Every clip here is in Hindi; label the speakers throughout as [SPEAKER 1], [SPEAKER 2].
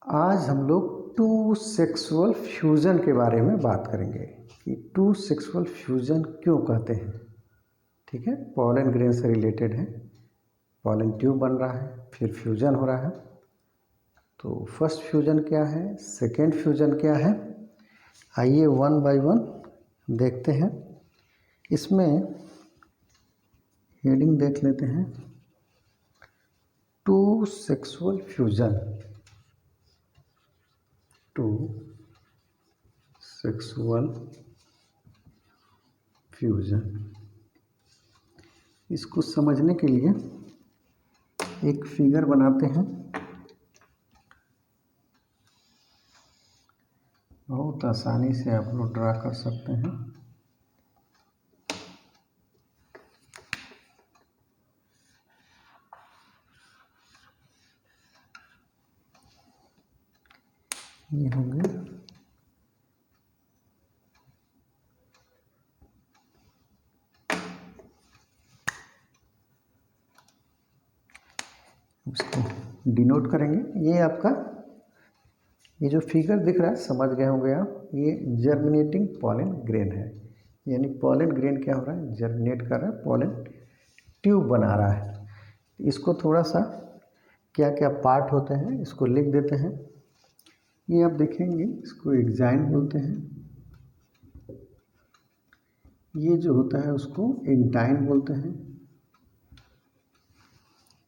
[SPEAKER 1] आज हम लोग टू सेक्सुअल फ्यूज़न के बारे में बात करेंगे कि टू सेक्सुअल फ्यूज़न क्यों कहते हैं। ठीक है, पॉलन ग्रेन से रिलेटेड है। पॉलन ट्यूब बन रहा है, फिर फ्यूज़न हो रहा है। तो फर्स्ट फ्यूज़न क्या है, सेकेंड फ्यूज़न क्या है, आइए वन बाय वन देखते हैं। इसमें हेडिंग देख लेते हैं, two sexual fusion. Two sexual fusion, इसको समझने के लिए एक फिगर बनाते हैं। बहुत आसानी से आप लोग ड्रा कर सकते हैं। ये होंगे उसको डिनोट करेंगे। ये आपका ये जो फिगर दिख रहा है, समझ गए होंगे आप, ये जर्मिनेटिंग पॉलन ग्रेन है। यानी पॉलन ग्रेन क्या हो रहा है, जर्मिनेट कर रहा है, पॉलन ट्यूब बना रहा है। इसको थोड़ा सा क्या क्या पार्ट होते हैं इसको लिख देते हैं। ये आप देखेंगे, इसको एग्जाइन बोलते हैं। ये जो होता है उसको इंटाइन बोलते हैं।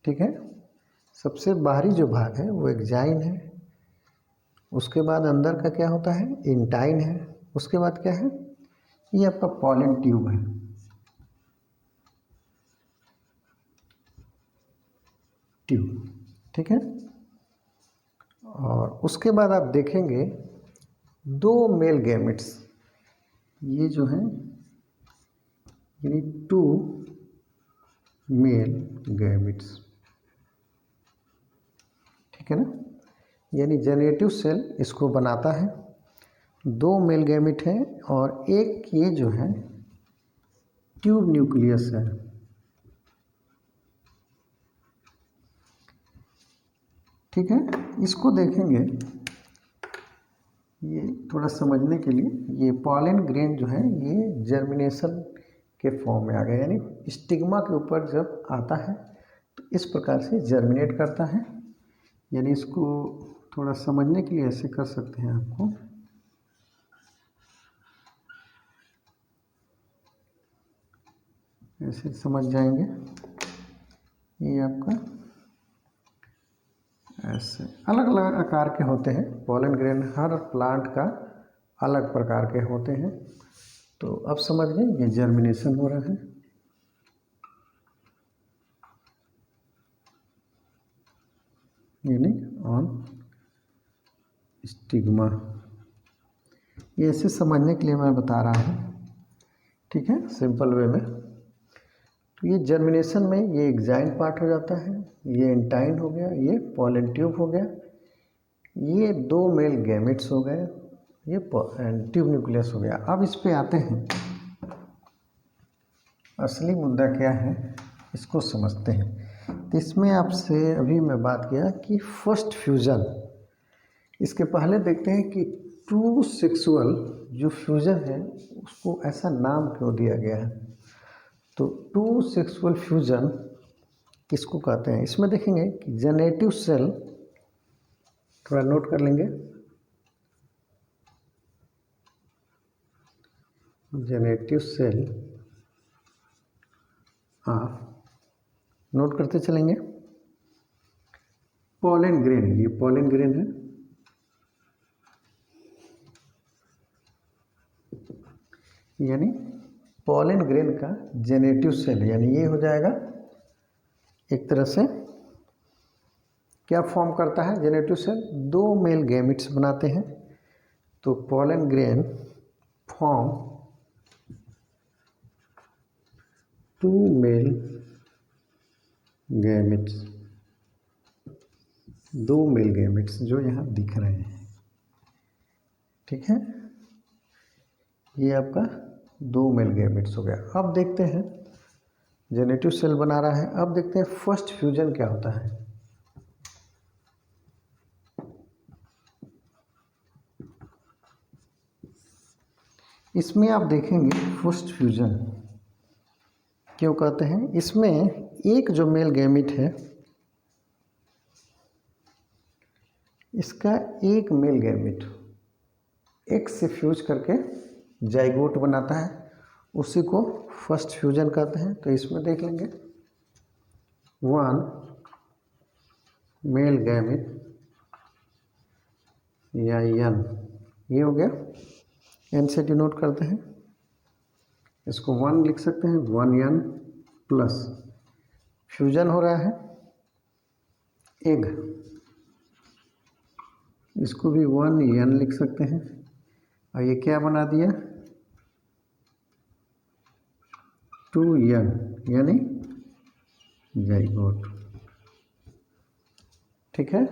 [SPEAKER 1] ठीक है, सबसे बाहरी जो भाग है वो एग्जाइन है। उसके बाद अंदर का क्या होता है, इंटाइन है। उसके बाद क्या है, ये आपका पॉलन ट्यूब है। ट्यूब, ठीक है। और उसके बाद आप देखेंगे दो मेल गैमेट्स, ये जो है यानी टू मेल गैमेट्स। ठीक है ना, यानी जेनेटिव सेल इसको बनाता है। दो मेल गैमेट है और एक ये जो है ट्यूब न्यूक्लियस है। ठीक है, इसको देखेंगे ये थोड़ा समझने के लिए। ये पॉलन ग्रेन जो है ये जर्मिनेशन के फॉर्म में आ गया, यानी स्टिग्मा के ऊपर जब आता है तो इस प्रकार से जर्मिनेट करता है। यानी इसको थोड़ा समझने के लिए ऐसे कर सकते हैं, आपको ऐसे समझ जाएंगे। ये आपका ऐसे अलग अलग आकार के होते हैं पॉलन ग्रेन, हर प्लांट का अलग प्रकार के होते हैं। तो अब समझ गए, ये जर्मिनेशन हो रहा है। यानी ऑन स्टिग्मा, ये ऐसे समझने के लिए मैं बता रहा हूँ। ठीक है, सिंपल वे में। तो ये जर्मिनेशन में ये एग्जाइन पार्ट हो जाता है, ये इंटाइन हो गया, ये पॉलन ट्यूब हो गया, ये दो मेल गैमेट्स हो गए, ये ट्यूब न्यूक्लियस हो गया। अब इस पे आते हैं, असली मुद्दा क्या है इसको समझते हैं। तो इसमें आपसे अभी मैं बात किया कि फर्स्ट फ्यूज़न, इसके पहले देखते हैं कि टू सेक्सुअल जो फ्यूज़न है उसको ऐसा नाम क्यों दिया गया है। तो टू सेक्सुअल फ्यूज़न किसको कहते हैं, इसमें देखेंगे कि जेनेटिव सेल, थोड़ा नोट कर लेंगे, जेनेटिव सेल नोट करते चलेंगे। पॉलन ग्रेन, ये पॉलन ग्रेन है। यानी पॉलन ग्रेन का जेनेटिव सेल, यानी ये हो जाएगा एक तरह से क्या फॉर्म करता है जेनेटिव सेल, दो मेल गैमेट्स बनाते हैं। तो pollen grain form two male gametes, दो मेल गैमेट्स जो यहाँ दिख रहे हैं। ठीक है, ये आपका दो मेल गैमेट्स हो गया। अब देखते हैं, जेनेटिव सेल बना रहा है। अब देखते हैं फर्स्ट फ्यूजन क्या होता है। इसमें आप देखेंगे फर्स्ट फ्यूजन क्यों कहते हैं, इसमें एक जो मेल गैमिट है इसका एक मेल गैमिट एक से फ्यूज करके जाइगोट बनाता है, उसी को फर्स्ट फ्यूजन कहते हैं। तो इसमें देख लेंगे वन मेल गैमिट या एन, ये हो गया, एन से डिनोट करते हैं, इसको वन लिख सकते हैं, वन एन प्लस फ्यूजन हो रहा है एग, इसको भी वन एन लिख सकते हैं, और ये क्या बना दिया टू एन यानी जाइगोट। ठीक है,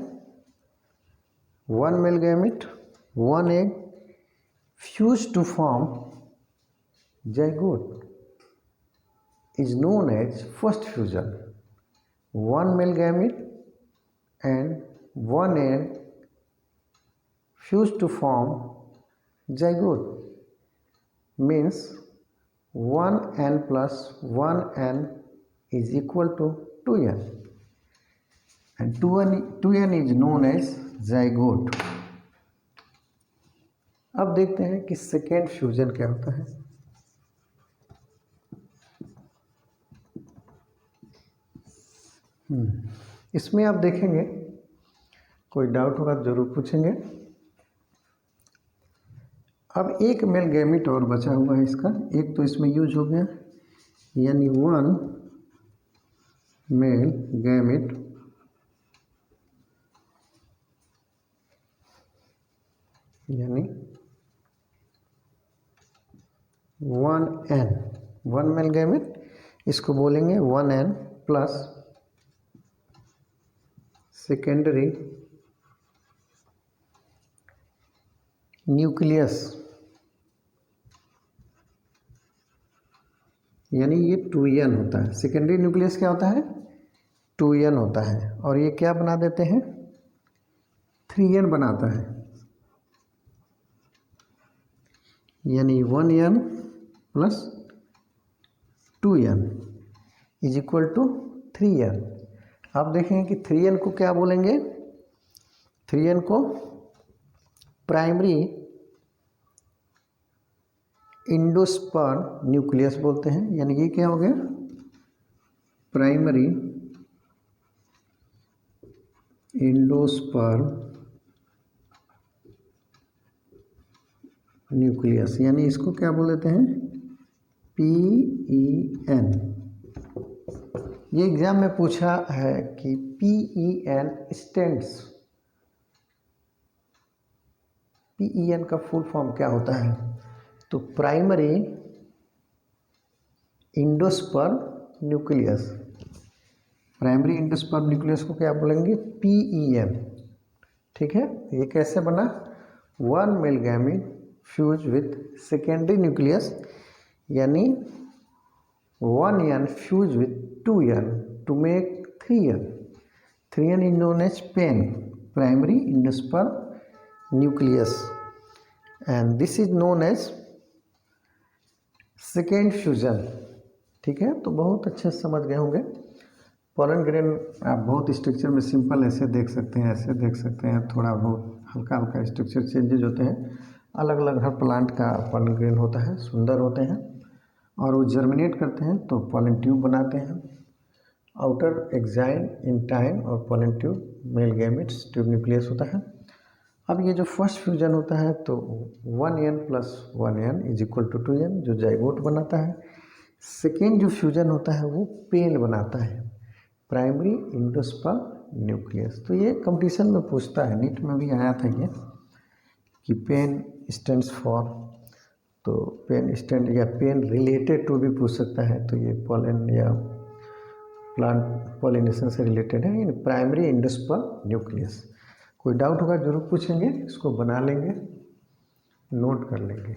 [SPEAKER 1] one male gamete one egg fuse to form zygote is known as first fusion. One male gamete and one egg fused to form zygote means 1n plus 1n is equal to 2n and 2n is known as zygote. अब देखते हैं कि सेकेंड फ्यूजन क्या होता है। इसमें आप देखेंगे, कोई डाउट होगा तो जरूर पूछेंगे। अब एक मेल गैमिट और बचा हुआ है इसका, एक तो इसमें यूज हो गया, यानी वन मेल गैमिट यानी one n, one male gamete, इसको बोलेंगे one n plus secondary nucleus, यानी ये 2n होता है। सेकेंडरी न्यूक्लियस क्या होता है 2n होता है, और ये क्या बना देते हैं 3n बनाता है, यानी 1n plus 2n is equal to 3n। आप देखेंगे कि 3n को क्या बोलेंगे, 3n को प्राइमरी इंडोस्पर्म न्यूक्लियस बोलते हैं, यानी ये क्या हो गया प्राइमरी इंडोस्पर्म न्यूक्लियस, यानी इसको क्या बोल देते हैं PEN। ये एग्जाम में पूछा है कि PEN स्टैंड्स, PEN का फुल फॉर्म क्या होता है, तो primary endosperm nucleus, primary endosperm nucleus को क्या बोलेंगे PEN। ठीक है, ये कैसे बना, one male gamete fuse with secondary nucleus, यानी 1n fuse with 2n to make 3n, 3n is known as PEN, primary endosperm nucleus, and this is known as second fusion. ठीक है, तो बहुत अच्छे से समझ गए होंगे। पॉलन ग्रेन आप बहुत स्ट्रक्चर में सिंपल ऐसे देख सकते हैं, ऐसे देख सकते हैं, थोड़ा बहुत हल्का हल्का स्ट्रक्चर चेंजेज होते हैं, अलग अलग हर प्लांट का पॉलन ग्रेन होता है, सुंदर होते हैं, और वो जर्मिनेट करते हैं तो पॉलन ट्यूब बनाते हैं, आउटर एक्साइन इन टाइम, और pollen tube male gametes tube nucleus होता है। अब ये जो फर्स्ट फ्यूजन होता है तो 1n plus 1n is equal to 2n जो जाइगोट बनाता है। सेकेंड जो फ्यूजन होता है वो पेन बनाता है, प्राइमरी इंडोस्पर्म न्यूक्लियस। तो ये कंपटीशन में पूछता है, नीट में भी आया था ये कि पेन स्टैंड्स फॉर, तो पेन स्टैंड या पेन रिलेटेड टू भी पूछ सकता है, तो ये पॉलन या प्लांट पॉलिनेशन से रिलेटेड है, यानी प्राइमरी इंडोस्पर्म न्यूक्लियस। कोई डाउट होगा जरूर पूछेंगे, इसको बना लेंगे, नोट कर लेंगे।